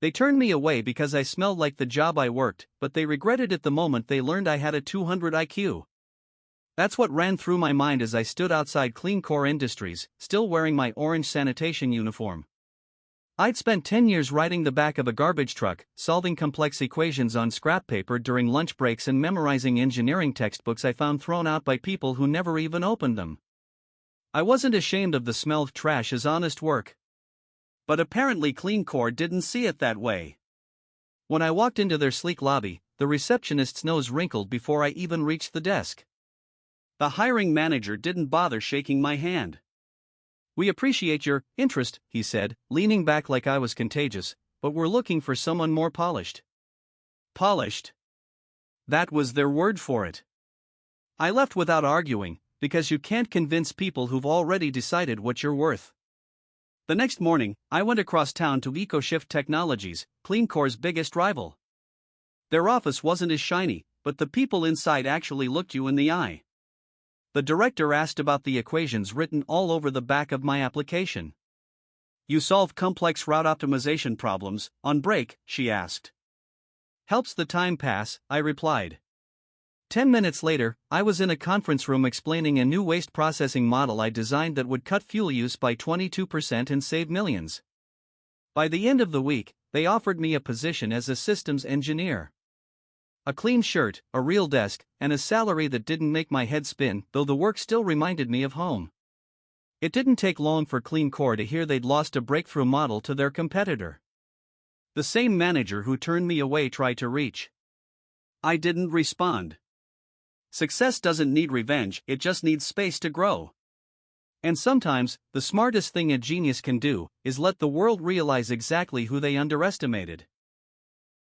They turned me away because I smelled like the job I worked, but they regretted it the moment they learned I had a 200 IQ. That's what ran through my mind as I stood outside Clean Core Industries, still wearing my orange sanitation uniform. I'd spent 10 years riding the back of a garbage truck, solving complex equations on scrap paper during lunch breaks and memorizing engineering textbooks I found thrown out by people who never even opened them. I wasn't ashamed of the smell of trash as honest work. But apparently Clean Core didn't see it that way. When I walked into their sleek lobby, the receptionist's nose wrinkled before I even reached the desk. The hiring manager didn't bother shaking my hand. "We appreciate your interest," he said, leaning back like I was contagious, "but we're looking for someone more polished." Polished? That was their word for it. I left without arguing, because you can't convince people who've already decided what you're worth. The next morning, I went across town to EcoShift Technologies, Clean Core's biggest rival. Their office wasn't as shiny, but the people inside actually looked you in the eye. The director asked about the equations written all over the back of my application. "You solve complex route optimization problems on break?" she asked. "Helps the time pass," I replied. 10 minutes later, I was in a conference room explaining a new waste processing model I designed that would cut fuel use by 22% and save millions. By the end of the week, they offered me a position as a systems engineer. A clean shirt, a real desk, and a salary that didn't make my head spin, though the work still reminded me of home. It didn't take long for Clean Core to hear they'd lost a breakthrough model to their competitor. The same manager who turned me away tried to reach. I didn't respond. Success doesn't need revenge, it just needs space to grow. And sometimes, the smartest thing a genius can do is let the world realize exactly who they underestimated.